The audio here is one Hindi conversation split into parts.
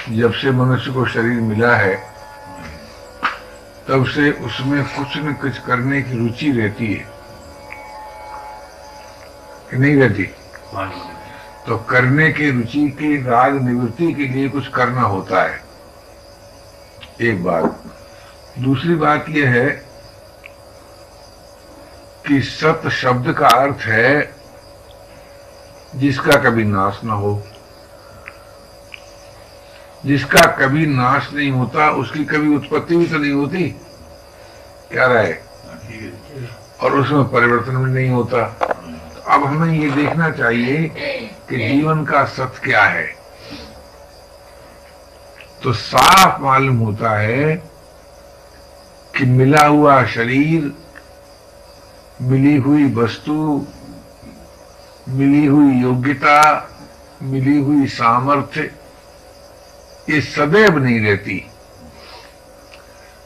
जब से मनुष्य को शरीर मिला है तब से उसमें कुछ न कुछ करने की रुचि रहती है कि नहीं रहती? तो करने की रुचि की राग निवृत्ति के लिए कुछ करना होता है, एक बात। दूसरी बात यह है कि सत शब्द का अर्थ है जिसका कभी नाश न हो। जिसका कभी नाश नहीं होता उसकी कभी उत्पत्ति भी तो नहीं होती, क्या राय? और उसमें परिवर्तन भी नहीं होता। तो अब हमें ये देखना चाहिए कि जीवन का सत्य क्या है। तो साफ मालूम होता है कि मिला हुआ शरीर, मिली हुई वस्तु, मिली हुई योग्यता, मिली हुई सामर्थ्य, ये सदैव नहीं रहती।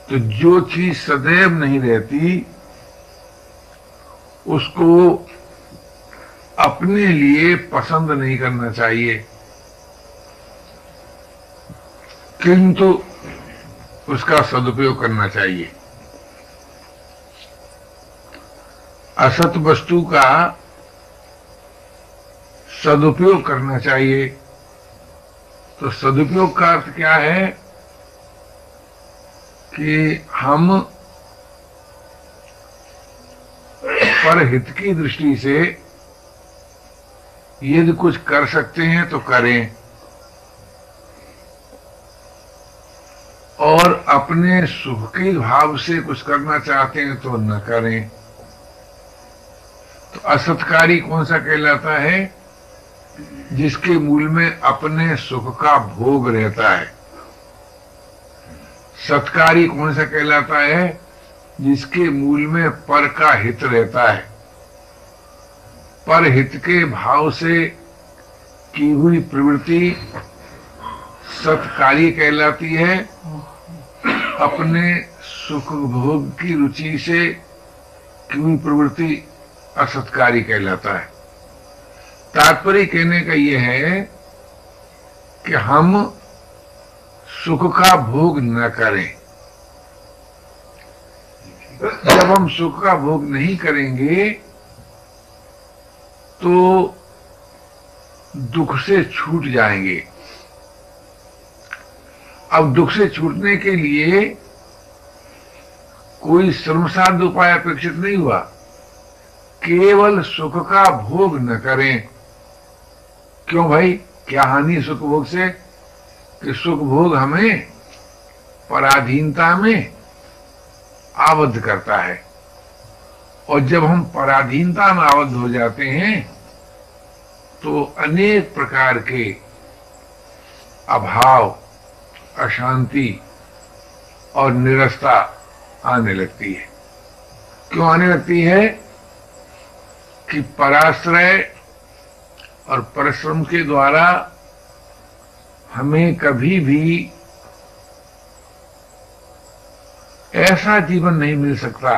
तो जो चीज सदैव नहीं रहती उसको अपने लिए पसंद नहीं करना चाहिए, किंतु उसका सदुपयोग करना चाहिए। असत वस्तु का सदुपयोग करना चाहिए। तो सदुपयोग का अर्थ क्या है कि हम परहित की दृष्टि से यदि कुछ कर सकते हैं तो करें, और अपने सुख के भाव से कुछ करना चाहते हैं तो न करें। तो असत्कारी कौन सा कहलाता है? जिसके मूल में अपने सुख का भोग रहता है। सत्कारी कौन सा कहलाता है? जिसके मूल में पर का हित रहता है। पर हित के भाव से की हुई प्रवृत्ति सत्कारी कहलाती है। अपने सुख भोग की रुचि से की हुई प्रवृत्ति असत्कारी कहलाता है। तात्पर्य कहने का यह है कि हम सुख का भोग न करें। जब हम सुख का भोग नहीं करेंगे तो दुख से छूट जाएंगे। अब दुख से छूटने के लिए कोई श्रमसाध्य उपाय अपेक्षित नहीं हुआ, केवल सुख का भोग न करें। क्यों भाई, क्या हानि सुख भोग से? कि सुख भोग हमें पराधीनता में आबद्ध करता है, और जब हम पराधीनता में आबद्ध हो जाते हैं तो अनेक प्रकार के अभाव, अशांति और निरस्ता आने लगती है। क्यों आने लगती है? कि पराश्रय और परिश्रम के द्वारा हमें कभी भी ऐसा जीवन नहीं मिल सकता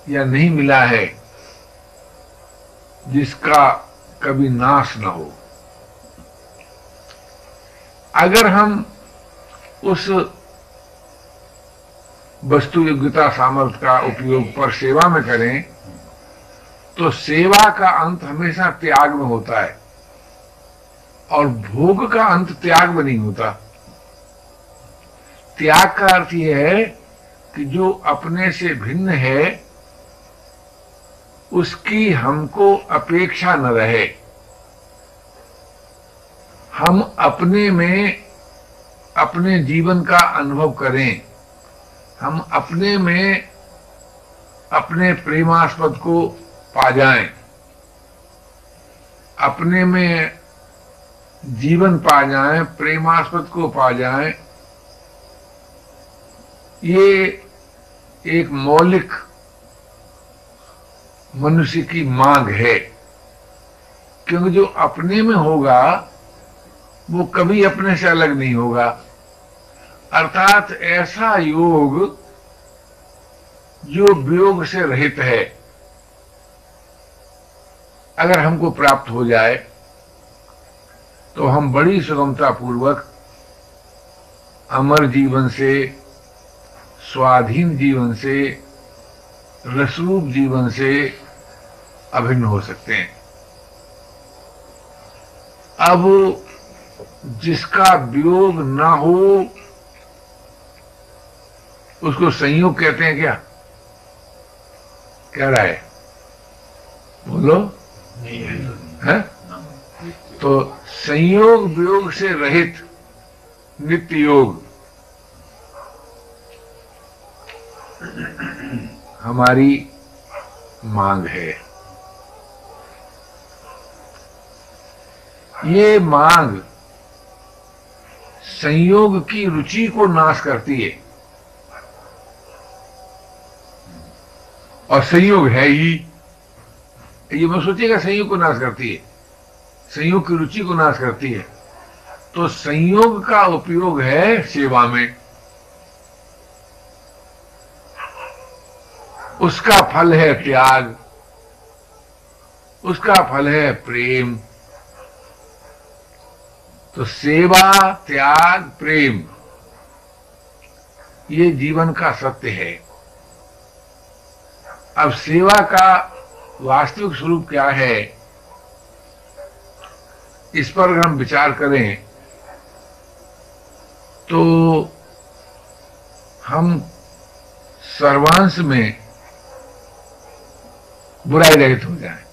या नहीं मिला है जिसका कभी नाश न हो। अगर हम उस वस्तु योग्यता सामर्थ्य का उपयोग पर सेवा में करें तो सेवा का अंत हमेशा त्याग में होता है, और भोग का अंत त्याग में नहीं होता। त्याग का अर्थ यह है कि जो अपने से भिन्न है उसकी हमको अपेक्षा न रहे। हम अपने में अपने जीवन का अनुभव करें, हम अपने में अपने प्रेमास्पद को पा जाएं, अपने में जीवन पा जाएं, प्रेमास्पद को पा जाएं। ये एक मौलिक मनुष्य की मांग है, क्योंकि जो अपने में होगा वो कभी अपने से अलग नहीं होगा। अर्थात ऐसा योग जो वियोग से रहित है, अगर हमको प्राप्त हो जाए तो हम बड़ी सुगमता पूर्वक अमर जीवन से, स्वाधीन जीवन से, रसरूप जीवन से अभिन्न हो सकते हैं। अब जिसका वियोग ना हो उसको संयोग कहते हैं क्या? क्या राय? बोलो। है? तो संयोग वियोग से रहित नित्य योग हमारी मांग है। ये मांग संयोग की रुचि को नाश करती है, और संयोग है ही, ये मैं सोचिएगा, संयोग को नाश करती है, संयोग की रुचि को नाश करती है। तो संयोग का उपयोग है सेवा में, उसका फल है त्याग, उसका फल है प्रेम। तो सेवा, त्याग, प्रेम, ये जीवन का सत्य है। अब सेवा का वास्तविक स्वरूप क्या है, इस पर अगर हम विचार करें तो हम सर्वांश में बुराई रहित हो जाए,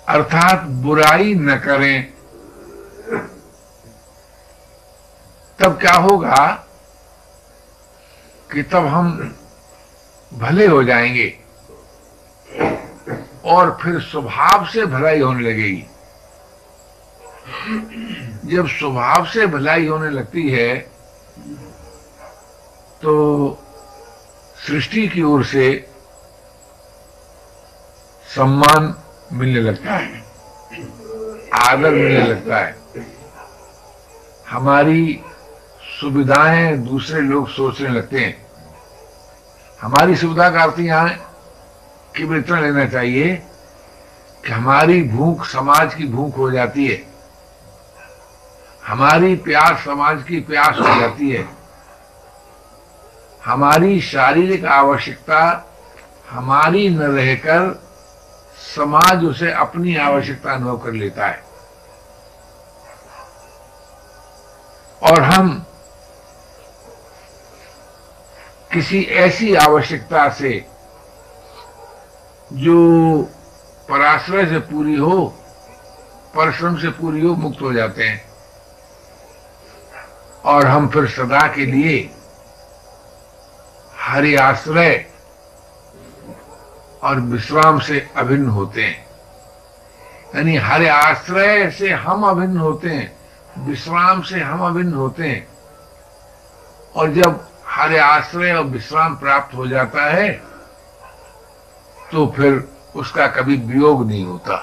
अर्थात बुराई न करें। तब क्या होगा कि तब हम भले हो जाएंगे और फिर स्वभाव से भलाई होने लगेगी। जब स्वभाव से भलाई होने लगती है तो सृष्टि की ओर से सम्मान मिलने लगता है, आदर मिलने लगता है, हमारी सुविधाएं दूसरे लोग सोचने लगते हैं। हमारी सुविधा का अर्थ यहां कि इतना लेना चाहिए कि हमारी भूख समाज की भूख हो जाती है, हमारी प्यास समाज की प्यास हो जाती है, हमारी शारीरिक आवश्यकता हमारी न रहकर समाज उसे अपनी आवश्यकता अनुभव कर लेता है, और हम किसी ऐसी आवश्यकता से जो पराश्रय से पूरी हो, परिश्रम से पूरी हो, मुक्त हो जाते हैं, और हम फिर सदा के लिए हरि आश्रय और विश्राम से अभिन्न होते हैं। यानी हरि आश्रय से हम अभिन्न होते हैं, विश्राम से हम अभिन्न होते हैं, और जब हरि आश्रय और विश्राम प्राप्त हो जाता है तो फिर उसका कभी वियोग नहीं होता।